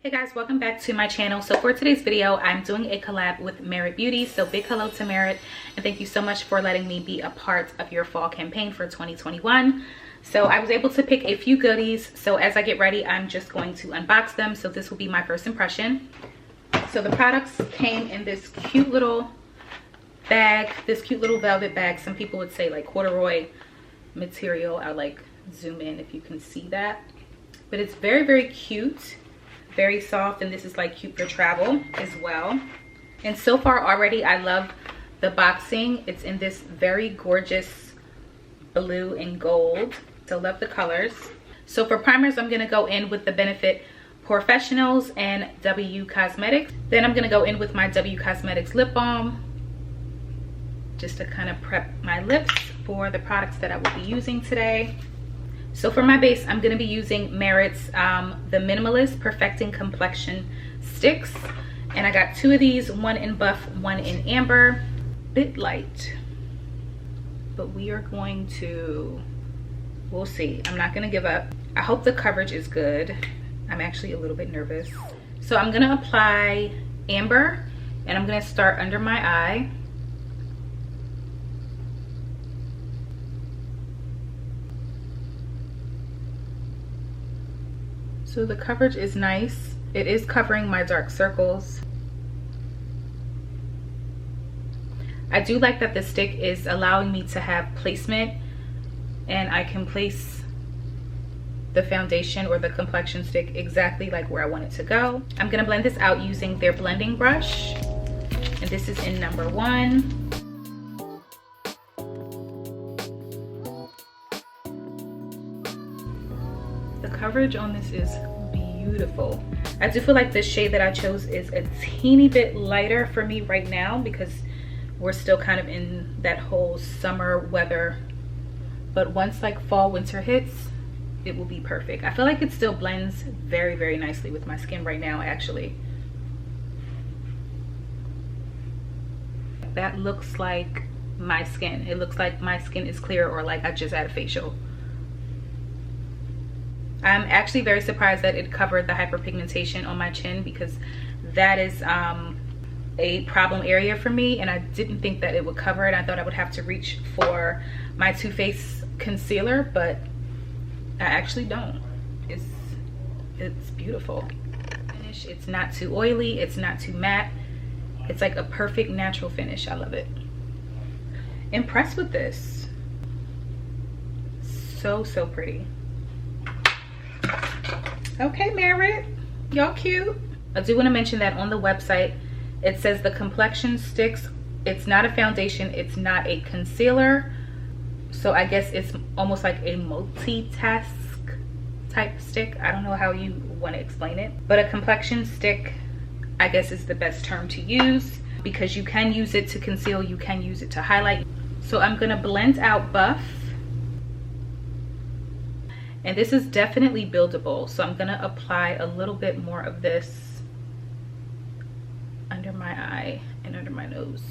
Hey guys, welcome back to my channel. So for today's video, I'm doing a collab with Merit Beauty. So big hello to Merit, and thank you so much for letting me be a part of your fall campaign for 2021. So I was able to pick a few goodies. So as I get ready, I'm just going to unbox them. So this will be my first impression. So the products came in this cute little bag, this cute little velvet bag. Some people would say like corduroy material. I'll like zoom in if you can see that. But it's very, very cute. Very soft, and this is like cute for travel as well. And so far already I love the boxing. It's in this very gorgeous blue and gold, so love the colors. So for primers, I'm going to go in with the Benefit Professionals and W Cosmetics. Then I'm going to go in with my W Cosmetics lip balm just to kind of prep my lips for the products that I will be using today. So for my base, I'm going to be using Merit's the Minimalist Perfecting Complexion Sticks. And I got two of these, one in buff, one in amber. Bit light. But we are going to, we'll see. I'm not going to give up. I hope the coverage is good. I'm actually a little bit nervous. So I'm going to apply amber, and I'm going to start under my eye. So the coverage is nice. It is covering my dark circles. I do like that the stick is allowing me to have placement, and I can place the foundation or the complexion stick exactly like where I want it to go. I'm gonna blend this out using their blending brush, and this is in number 1. The coverage on this is beautiful. I do feel like this shade that I chose is a teeny bit lighter for me right now because we're still kind of in that whole summer weather. But once like fall, winter hits, it will be perfect. I feel like it still blends very, very nicely with my skin right now, actually. That looks like my skin. It looks like my skin is clear, or like I just had a facial. I'm actually very surprised that it covered the hyperpigmentation on my chin, because that is a problem area for me, and I didn't think that it would cover it. I thought I would have to reach for my Too Faced concealer, but I actually don't. It's beautiful. Finish. It's not too oily, it's not too matte. It's like a perfect natural finish. I love it. Impressed with this. So pretty. Okay, Merit, y'all cute. I do want to mention that on the website it says the complexion sticks, it's not a foundation, it's not a concealer, so I guess it's almost like a multitask type stick. I don't know how you want to explain it, but a complexion stick I guess is the best term to use, because you can use it to conceal, you can use it to highlight. So I'm gonna blend out buff. And this is definitely buildable, so I'm gonna apply a little bit more of this under my eye and under my nose.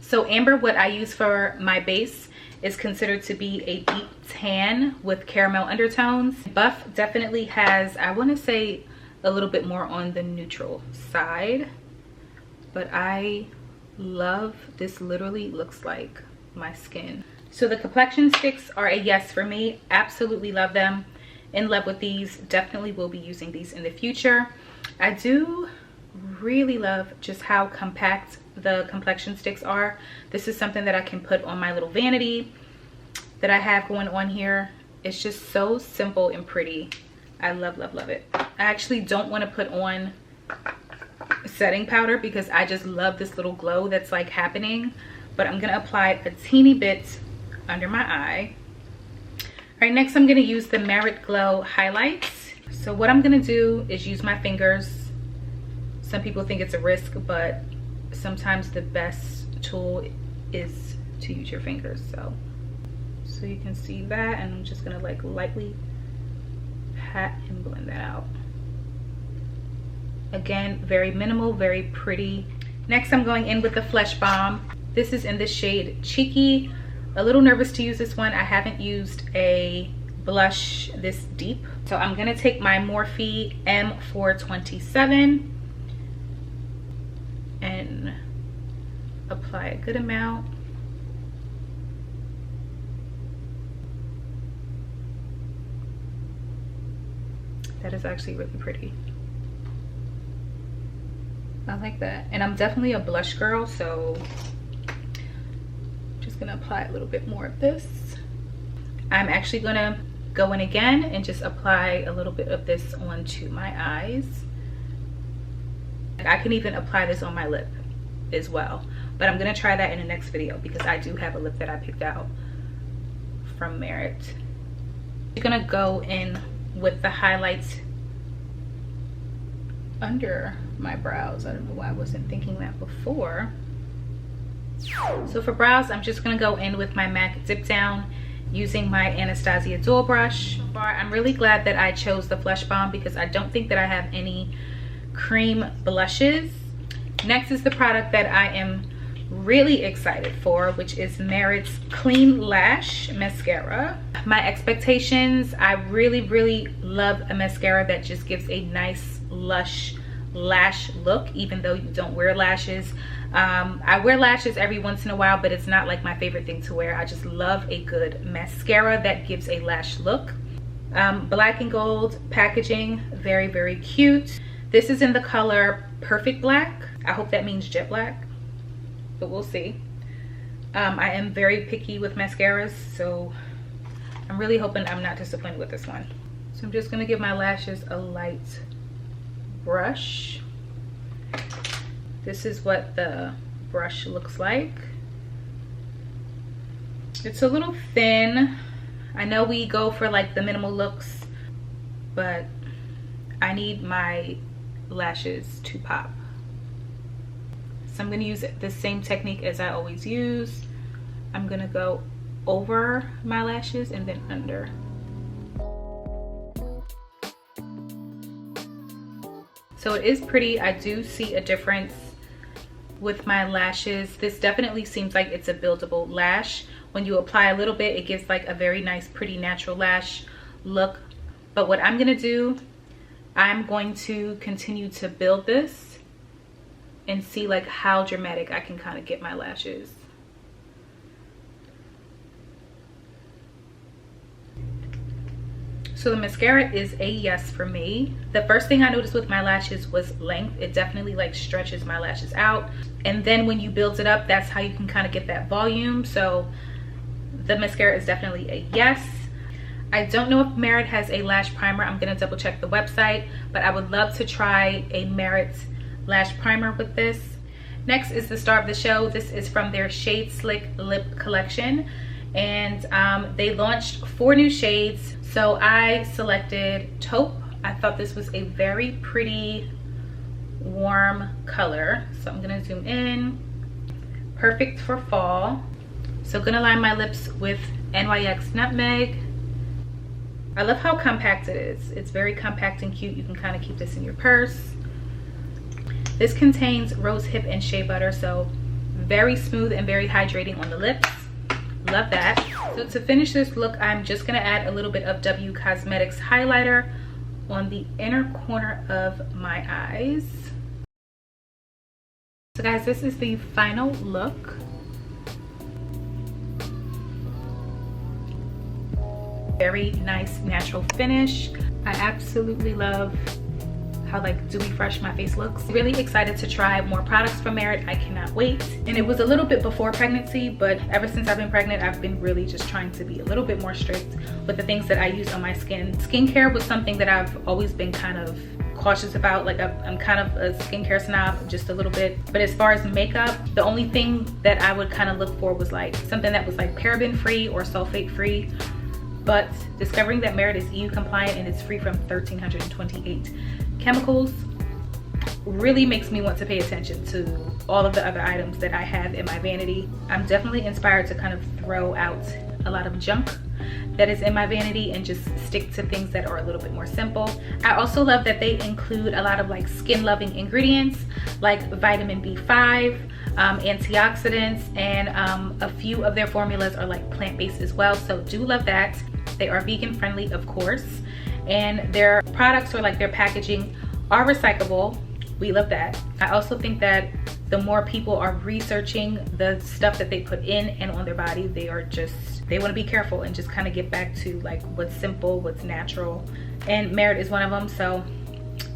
So amber, what I use for my base, is considered to be a deep tan with caramel undertones. Buff definitely has, I want to say, a little bit more on the neutral side, but I love this. Literally looks like my skin. So the complexion sticks are a yes for me. Absolutely love them. In love with these. Definitely will be using these in the future. I do really love just how compact the complexion sticks are. This is something that I can put on my little vanity that I have going on here. It's just so simple and pretty. I love it. I actually don't want to put on setting powder because I just love this little glow that's like happening. But I'm gonna apply a teeny bit under my eye. All right, next I'm gonna use the Merit Glow highlights. So what I'm gonna do is use my fingers. Some people think it's a risk, but sometimes the best tool is to use your fingers. So you can see that, and I'm just gonna like lightly pat and blend that out. Again, very minimal, very pretty. Next I'm going in with the Flesh Balm. This is in the shade Cheeky. A little nervous to use this one. I haven't used a blush this deep. So I'm gonna take my Morphe M427 and apply a good amount. That is actually really pretty. I like that. And I'm definitely a blush girl, so I'm just gonna apply a little bit more of this. I'm actually gonna go in again and just apply a little bit of this onto my eyes. I can even apply this on my lip as well, but I'm gonna try that in the next video because I do have a lip that I picked out from Merit. I'm gonna go in with the highlights under my brows. I don't know why I wasn't thinking that before. So for brows, I'm just gonna go in with my MAC Dip Down using my Anastasia Dual Brush. So far, I'm really glad that I chose the Flesh Balm because I don't think that I have any cream blushes. Next is the product that I am really excited for, which is Merit's Clean Lash Mascara. My expectations, I really love a mascara that just gives a nice lush lash look, even though you don't wear lashes. I wear lashes every once in a while, but it's not like my favorite thing to wear. I just love a good mascara that gives a lash look. Black and gold packaging, very cute. This is in the color Perfect Black. I hope that means jet black, but we'll see. I am very picky with mascaras, so I'm really hoping I'm not disappointed with this one. So I'm just gonna give my lashes a light brush. This is what the brush looks like. It's a little thin. I know we go for like the minimal looks, but I need my lashes to pop. So I'm gonna use the same technique as I always use. I'm gonna go over my lashes and then under. So it is pretty. I do see a difference with my lashes. This definitely seems like it's a buildable lash. When you apply a little bit, it gives like a very nice, pretty natural lash look. But what I'm gonna do, I'm going to continue to build this and see like how dramatic I can kind of get my lashes. So the mascara is a yes for me. The first thing I noticed with my lashes was length. It definitely like stretches my lashes out. And then when you build it up, that's how you can kind of get that volume. So the mascara is definitely a yes. I don't know if Merit has a lash primer. I'm gonna double check the website, but I would love to try a Merit lash primer with this. Next is the star of the show. This is from their Shade Slick Lip Collection. And they launched 4 new shades. So I selected Taupe. I thought this was a very pretty warm color. So I'm gonna zoom in. Perfect for fall. So gonna line my lips with NYX Nutmeg. I love how compact it is. It's very compact and cute. You can kind of keep this in your purse. This contains rose hip and shea butter, so very smooth and very hydrating on the lips. Love that. So to finish this look, I'm just gonna add a little bit of W Cosmetics highlighter on the inner corner of my eyes. So guys, this is the final look. Very nice natural finish. I absolutely love how like dewy fresh my face looks. Really excited to try more products from Merit. I cannot wait. And it was a little bit before pregnancy, but ever since I've been pregnant, I've been really just trying to be a little bit more strict with the things that I use on my skin. Skincare was something that I've always been kind of cautious about. Like I'm kind of a skincare snob, just a little bit. But as far as makeup, the only thing that I would kind of look for was like something that was like paraben free or sulfate free. But discovering that Merit is EU compliant and it's free from 1,328 chemicals really makes me want to pay attention to all of the other items that I have in my vanity. I'm definitely inspired to kind of throw out a lot of junk that is in my vanity and just stick to things that are a little bit more simple. I also love that they include a lot of like skin loving ingredients like vitamin B5, antioxidants, and a few of their formulas are like plant-based as well, so do love that. They are vegan friendly, of course, and their products, or like their packaging, are recyclable. We love that. I also think that the more people are researching the stuff that they put in and on their body, they want to be careful and just kind of get back to like what's simple, what's natural, and Merit is one of them. So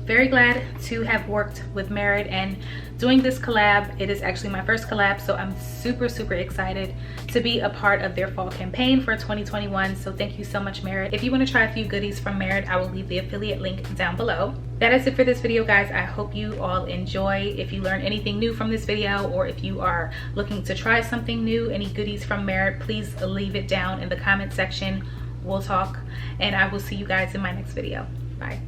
very glad to have worked with Merit and doing this collab. It is actually my first collab, so I'm super excited to be a part of their fall campaign for 2021. So thank you so much, Merit. If you want to try a few goodies from Merit, I will leave the affiliate link down below. That is it for this video, guys. I hope you all enjoy. If you learned anything new from this video, or if you are looking to try something new, any goodies from Merit, please leave it down in the comment section. We'll talk, and I will see you guys in my next video. Bye.